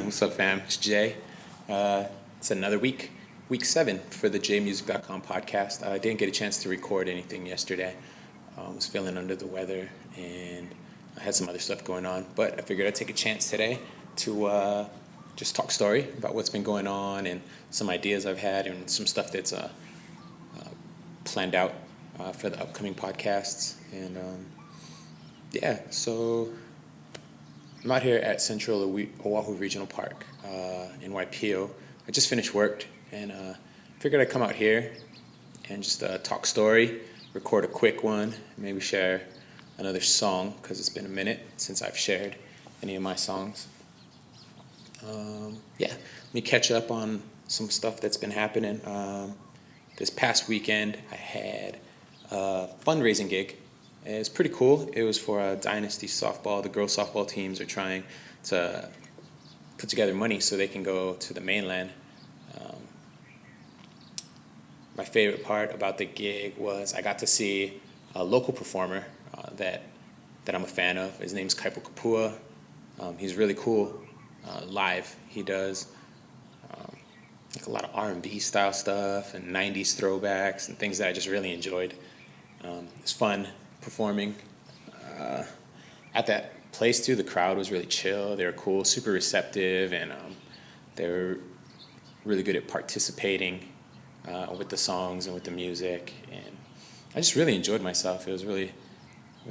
What's up, fam? It's Jay. It's another week 7 for the JMusic.com podcast. I didn't get a chance to record anything yesterday. I was feeling under the weather and I had some other stuff going on, but I figured I'd take a chance today to just talk story about what's been going on and some ideas I've had and some stuff that's planned out for the upcoming podcasts. And so I'm out here at Central Oahu Regional Park in Waipio. I just finished work and figured I'd come out here and just talk story, record a quick one, maybe share another song because it's been a minute since I've shared any of my songs. Let me catch up on some stuff that's been happening. This past weekend I had a fundraising gig. It was pretty cool. It was for Dynasty Softball. The girls softball teams are trying to put together money so they can go to the mainland. My favorite part about the gig was I got to see a local performer that I'm a fan of. His name's Kaipo Kapua. He's really cool live. He does like a lot of R&B style stuff and 90s throwbacks and things that I just really enjoyed. It's fun performing at that place too. The crowd was really chill. They were cool, super receptive, and they were really good at participating with the songs and with the music. And I just really enjoyed myself. It was really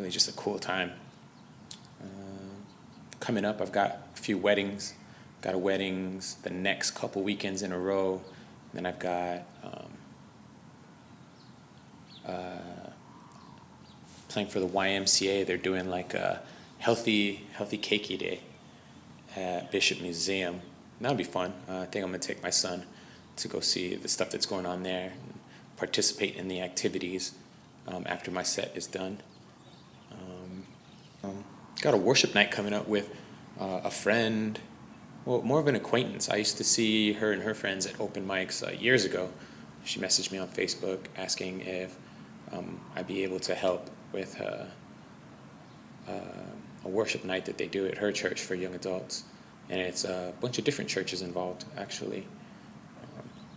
just a cool time. Coming up, I've got a few weddings. Got weddings the next couple weekends in a row. Then I've got playing for the YMCA. They're doing like a healthy cakey day at Bishop Museum. That'll be fun. I think I'm gonna take my son to go see the stuff that's going on there and participate in the activities after my set is done. Got a worship night coming up with a friend, well, more of an acquaintance. I used to see her and her friends at open mics years ago. She messaged me on Facebook asking if I'd be able to help with a worship night that they do at her church for young adults. And it's a bunch of different churches involved, actually.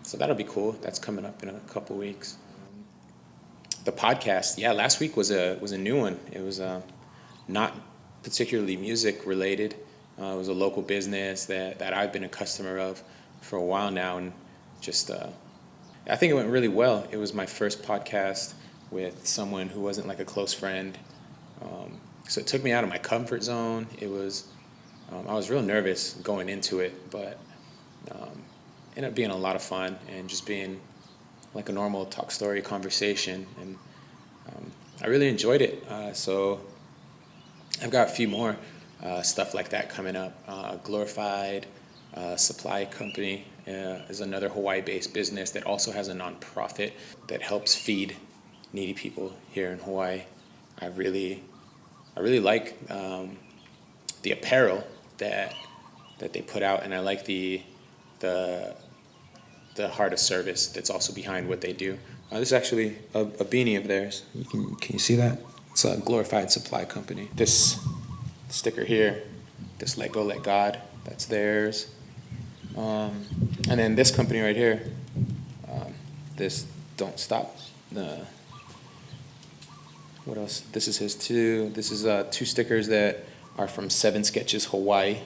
So that'll be cool. That's coming up in a couple weeks. The podcast, last week was a new one. It was not particularly music related. It was a local business that I've been a customer of for a while now, and just I think it went really well. It was my first podcast with someone who wasn't like a close friend, so it took me out of my comfort zone. It was I was real nervous going into it, but ended up being a lot of fun and just being like a normal talk story conversation, and I really enjoyed it. So I've got a few more stuff like that coming up. Glorified Supply Company is another Hawaii-based business that also has a nonprofit that helps feed needy people here in Hawaii. I really like the apparel that they put out, and I like the heart of service that's also behind what they do. This is actually a beanie of theirs. Can you see that? It's a Glorified Supply Company. This sticker here, this Let Go, Let God, that's theirs. And then this company right here, this Don't Stop. What else? This is his too. This is 2 stickers that are from 7 Sketches Hawaii.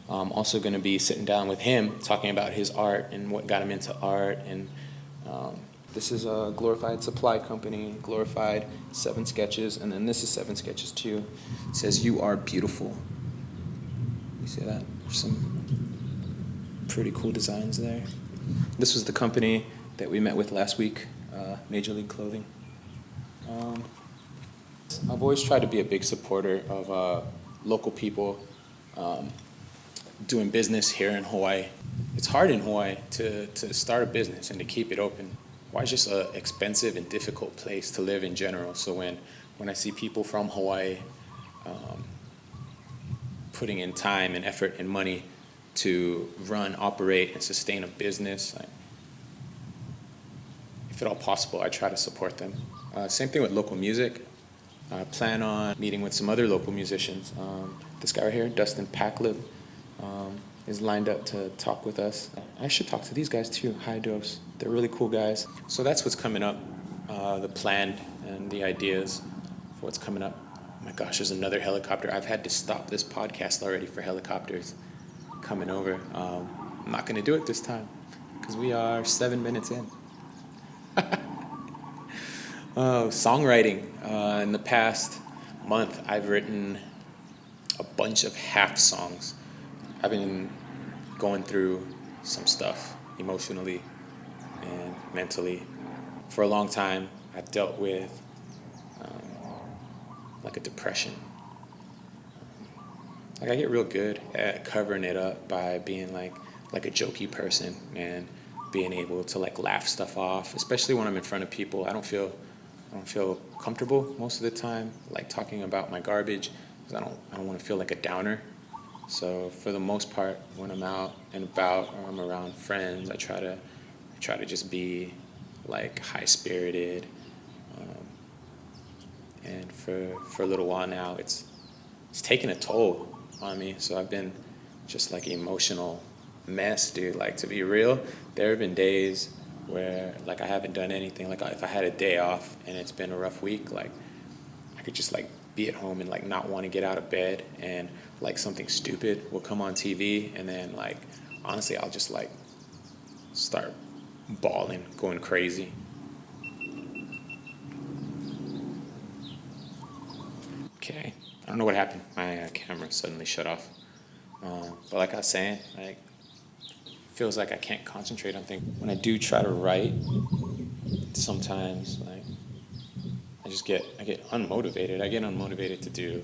Also going to be sitting down with him talking about his art and what got him into art. And this is a Glorified Supply Company, Glorified 7 Sketches, and then this is 7 Sketches too. It says, "You are beautiful." You see that? There's some pretty cool designs there. This was the company that we met with last week, Major League Clothing. I've always tried to be a big supporter of local people doing business here in Hawaii. It's hard in Hawaii to start a business and to keep it open. Hawaii's just an expensive and difficult place to live in general. So when I see people from Hawaii putting in time and effort and money to run, operate, and sustain a business, if at all possible, I try to support them. Same thing with local music. I plan on meeting with some other local musicians. This guy right here, Dustin Packlib, is lined up to talk with us. I should talk to these guys too, High Dose. They're really cool guys. So that's what's coming up, the plan and the ideas for what's coming up. Oh my gosh, there's another helicopter. I've had to stop this podcast already for helicopters coming over. I'm not going to do it this time because we are 7 minutes in. Songwriting. In the past month, I've written a bunch of half songs. I've been going through some stuff emotionally and mentally. For a long time, I've dealt with like a depression. Like I get real good at covering it up by being like a jokey person and being able to like laugh stuff off, especially when I'm in front of people. I don't feel comfortable most of the time, like talking about my garbage, because I don't want to feel like a downer. So for the most part, when I'm out and about or I'm around friends, I try to just be like high spirited. And for a little while now, it's taken a toll on me. So I've been just like an emotional mess, dude. Like to be real, there have been days where like I haven't done anything. Like if I had a day off and it's been a rough week, like I could just like be at home and like not want to get out of bed, and like something stupid will come on TV, and then like honestly I'll just like start bawling, going crazy. Okay, I don't know what happened. My camera suddenly shut off. But like I was saying, like feels like I can't concentrate on things. When I do try to write, sometimes like I get unmotivated. I get unmotivated to do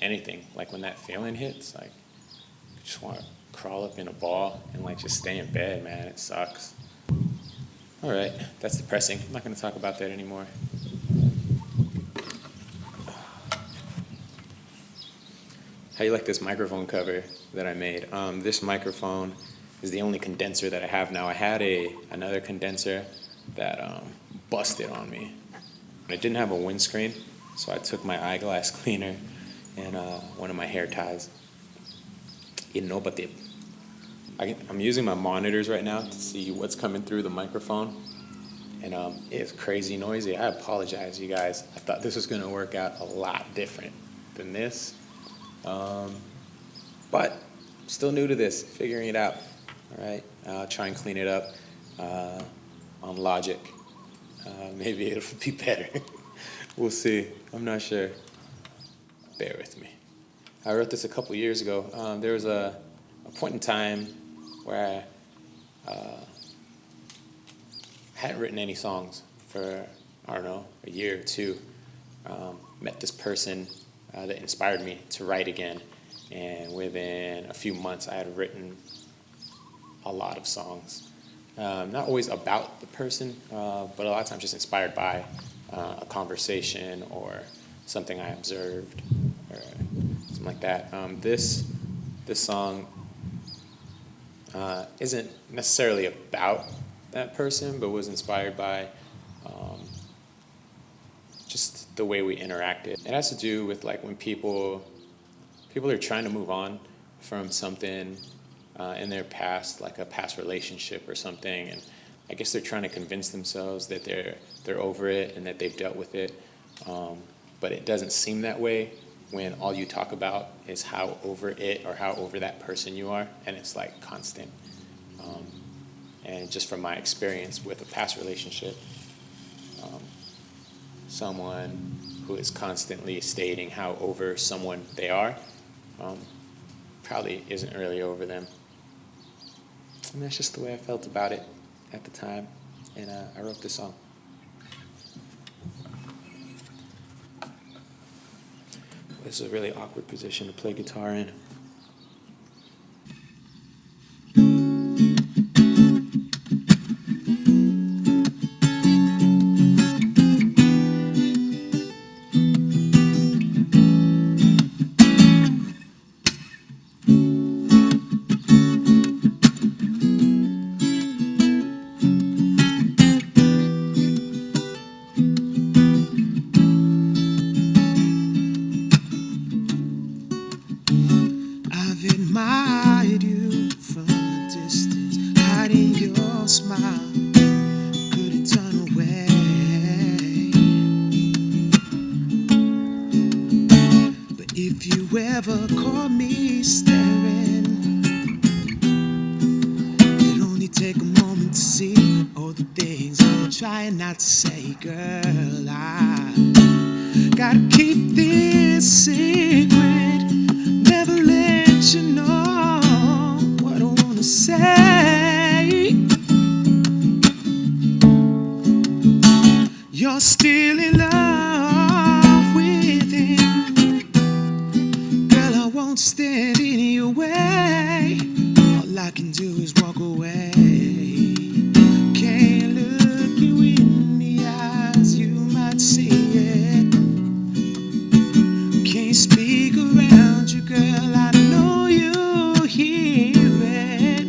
anything. Like when that feeling hits, like I just want to crawl up in a ball and like just stay in bed, man. It sucks. All right, that's depressing. I'm not going to talk about that anymore. How you like this microphone cover that I made? This microphone is the only condenser that I have now. I had another condenser that busted on me. It didn't have a windscreen, so I took my eyeglass cleaner and one of my hair ties. But I'm using my monitors right now to see what's coming through the microphone, and it's crazy noisy. I apologize, you guys. I thought this was going to work out a lot different than this. But still new to this, figuring it out. All right, I'll try and clean it up on Logic. Maybe it'll be better. We'll see. I'm not sure. Bear with me. I wrote this a couple years ago. There was a point in time where I hadn't written any songs for, I don't know, a year or two. Met this person that inspired me to write again. And within a few months, I had written a lot of songs. Not always about the person, but a lot of times just inspired by a conversation or something I observed or something like that. This song isn't necessarily about that person, but was inspired by just the way we interacted. It has to do with like when people are trying to move on from something in their past, like a past relationship or something, and I guess they're trying to convince themselves that they're over it and that they've dealt with it, but it doesn't seem that way when all you talk about is how over it or how over that person you are, and it's like constant. And just from my experience with a past relationship, someone who is constantly stating how over someone they are probably isn't really over them. And that's just the way I felt about it at the time, and I wrote this song. This is a really awkward position to play guitar in. If you ever caught me staring, it'd only take a moment to see all the things I've been trying not to say. Girl, I gotta keep this secret, never let you know what I wanna say. You're still in love with him. Girl, I won't stand in your way. All I can do is walk away. Can't look you in the eyes, you might see it. Can't speak around you, girl, I know you hear it.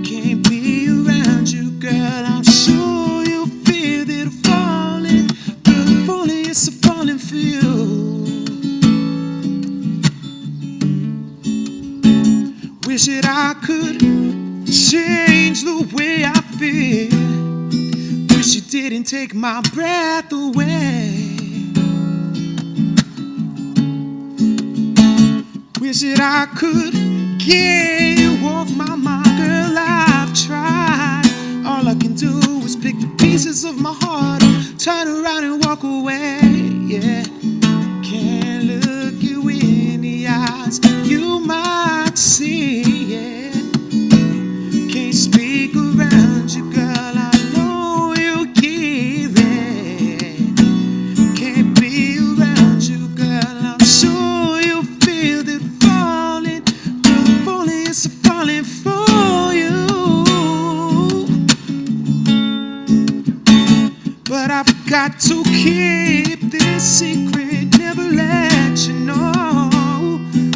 Can't be around you, girl, I'm sure you feel that I'm falling. Girl, if only it's a falling for you. Wish that I could change the way I feel. Wish you didn't take my breath away. Wish that I could get you off my mind. Girl, I've tried. All I can do is pick the pieces of my heart up, turn around and walk away. Yeah, can't look you in the eyes, you might see it. Can't speak around you, girl, I know you give it. Can't be around you, girl, I'm sure you feel that falling. Girl, if only it's a falling for you. But I've got to keep this secret, never let you know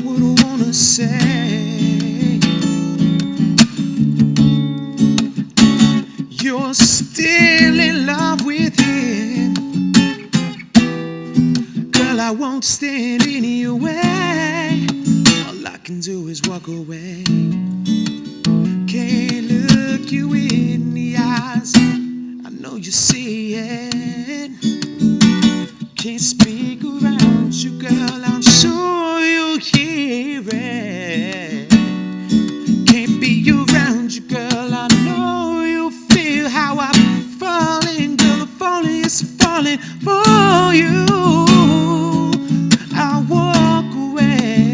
what I wanna say. You're still in love with him. Girl, I won't stand in your way. All I can do is walk away. Can't look you in the eyes, I know you see it. Can't speak around you, girl, I'm sure you hear it. Can't be around you, girl, I know you feel how I'm falling. Girl, if only it's falling for you. I'll walk away,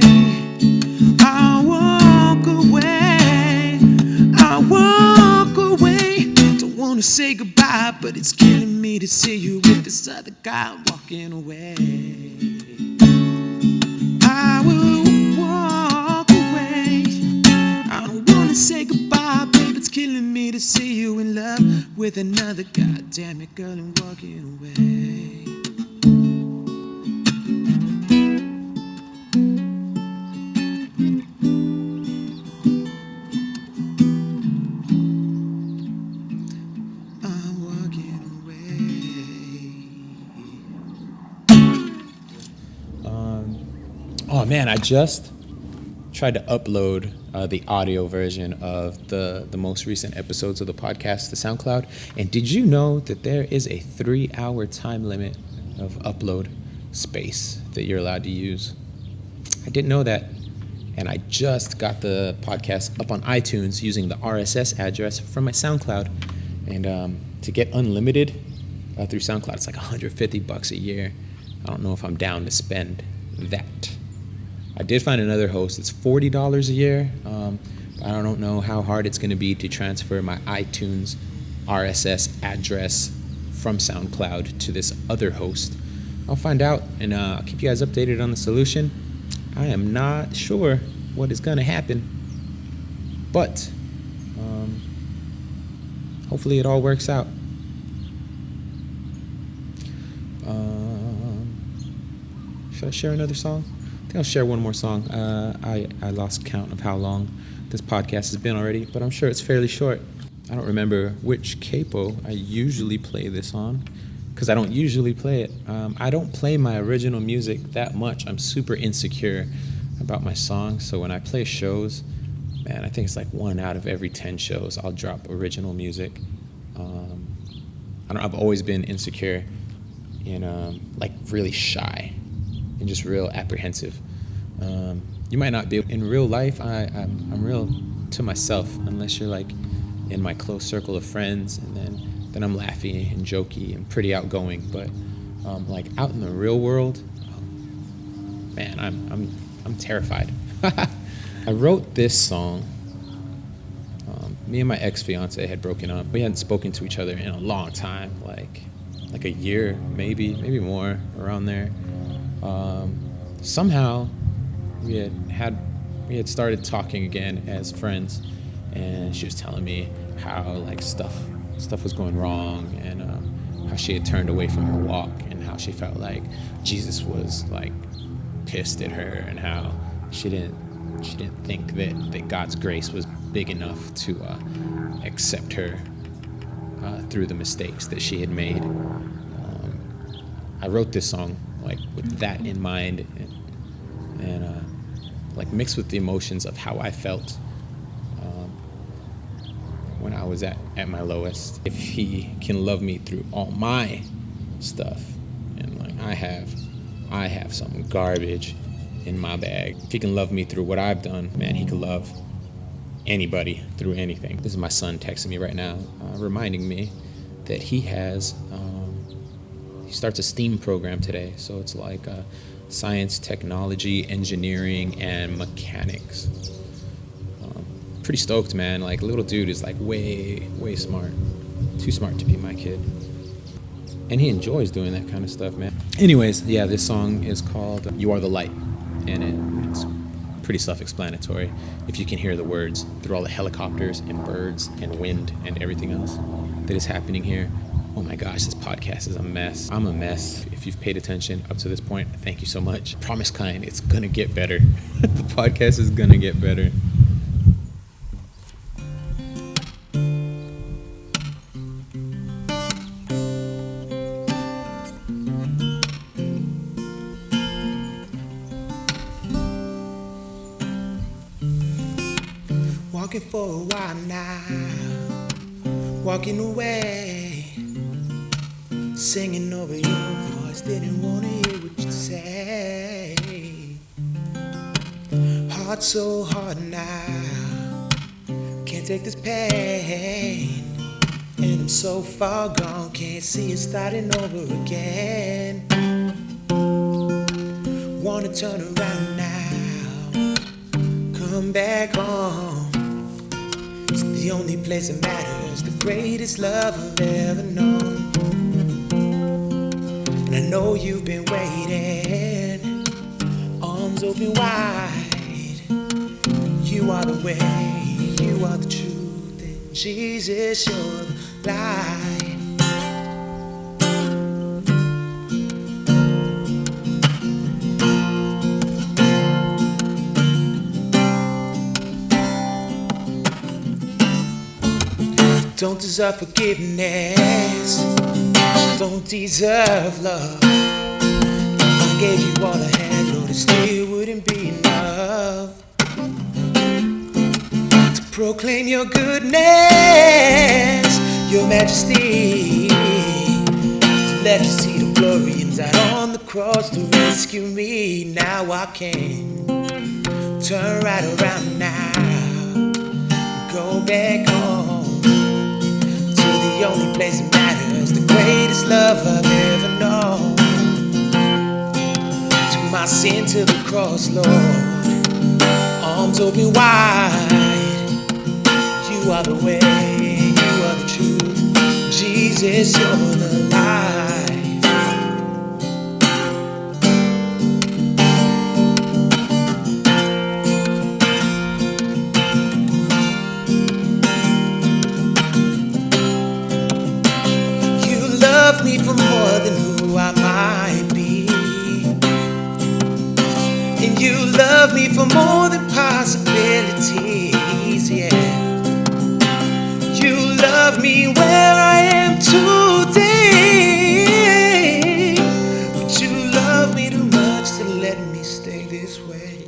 I'll walk away, I'll walk away. Don't wanna say goodbye, but it's killing me to see you with this other guy walking away. I will walk away. I don't wanna say goodbye, babe, it's killing me to see you in love with another guy. Damn it, girl, I'm walking away. I'm walking away. Oh man, I just tried to upload the audio version of the most recent episodes of the podcast to SoundCloud. And did you know that there is a 3-hour time limit of upload space that you're allowed to use? I didn't know that. And I just got the podcast up on iTunes using the RSS address from my SoundCloud. And to get unlimited through SoundCloud, it's like $150 a year. I don't know if I'm down to spend that. I did find another host. It's $40 a year. I don't know how hard it's going to be to transfer my iTunes RSS address from SoundCloud to this other host. I'll find out, and I'll keep you guys updated on the solution. I am not sure what is going to happen, but hopefully it all works out. Should I share another song? I think I'll share one more song. I lost count of how long this podcast has been already, but I'm sure it's fairly short. I don't remember which capo I usually play this on, because I don't usually play it. I don't play my original music that much. I'm super insecure about my songs, so when I play shows, man, I think it's like 1 out of every 10 shows I'll drop original music. I've always been insecure and like really shy and just real apprehensive. You might not be in real life. I'm real to myself unless you're like in my close circle of friends, and then I'm laughy and jokey and pretty outgoing. But like out in the real world, man, I'm terrified. I wrote this song. Me and my ex-fiance had broken up. We hadn't spoken to each other in a long time, like a year, maybe more, around there. Somehow we had started talking again as friends, and she was telling me how like stuff was going wrong, and how she had turned away from her walk, and how she felt like Jesus was like pissed at her, and how she didn't think that God's grace was big enough to accept her through the mistakes that she had made. I wrote this song like with that in mind, and like mixed with the emotions of how I felt when I was at my lowest. If he can love me through all my stuff, and like I have some garbage in my bag, if he can love me through what I've done, man, he can love anybody through anything. This is my son texting me right now, reminding me that he starts a STEAM program today. So it's like science, technology, engineering, and mechanics. Pretty stoked, man. Like, little dude is like way smart. Too smart to be my kid. And he enjoys doing that kind of stuff, man. Anyways, yeah, this song is called You Are the Light. And it's pretty self-explanatory if you can hear the words through all the helicopters and birds and wind and everything else that is happening here. Oh my gosh, this podcast is a mess. I'm a mess. If you've paid attention up to this point, thank you so much. Promise kind, it's gonna get better. The podcast is gonna get better. Walking for a while now, walking away, singing over your voice, didn't want to hear what you'd say. Heart so hard now, can't take this pain, and I'm so far gone, can't see it starting over again. Wanna turn around now, come back home. It's the only place that matters, the greatest love I've ever known. And I know you've been waiting, arms open wide. You are the way, you are the truth, and Jesus, you're the light. Don't deserve forgiveness, don't deserve love. I gave you all I had, Lord, it still wouldn't be enough to proclaim your goodness, your majesty. You left your seat of glory and died on the cross to rescue me. Now I can turn right around now, go back home. The only place that matters, the greatest love I've ever known. Took my sin to the cross, Lord, arms open wide. You are the way, you are the truth, Jesus, you're the life. Love me for more than who I might be, and you love me for more than possibilities, yeah. You love me where I am today, but you love me too much to let me stay this way.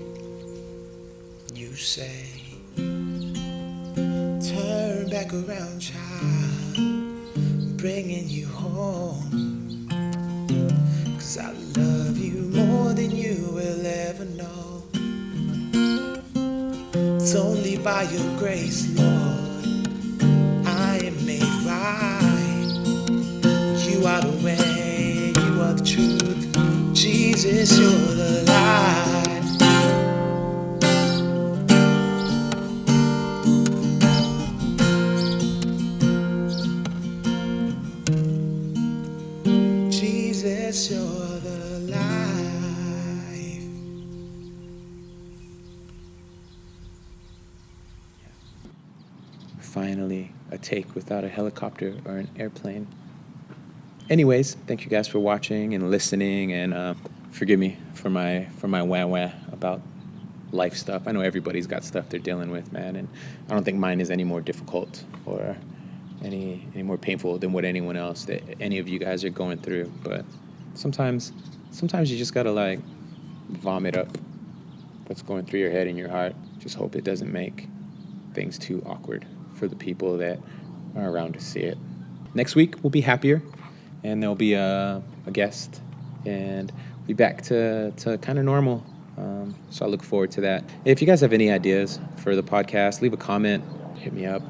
You say, turn back around, child, bringing you home, 'cause I love you more than you never know. It's only by your grace, Lord, I am made right. You are the way, you are the truth. Jesus, you're the light. Jesus, you're the life. Finally, a take without a helicopter or an airplane. Anyways, thank you guys for watching and listening, and forgive me for my wah about life stuff. I know everybody's got stuff they're dealing with, man, and I don't think mine is any more difficult or any more painful than what anyone else that any of you guys are going through. But sometimes you just gotta like vomit up what's going through your head and your heart. Just hope it doesn't make things too awkward for the people that are around to see it. Next week we'll be happier, and there'll be a guest, and we'll be back to kind of normal. So I look forward to that. If you guys have any ideas for the podcast, leave a comment, hit me up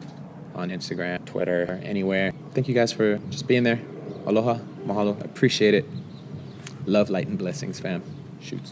on Instagram, Twitter, anywhere. Thank you guys for just being there. Aloha, mahalo, I appreciate it. Love, light, and blessings, fam. Shoots.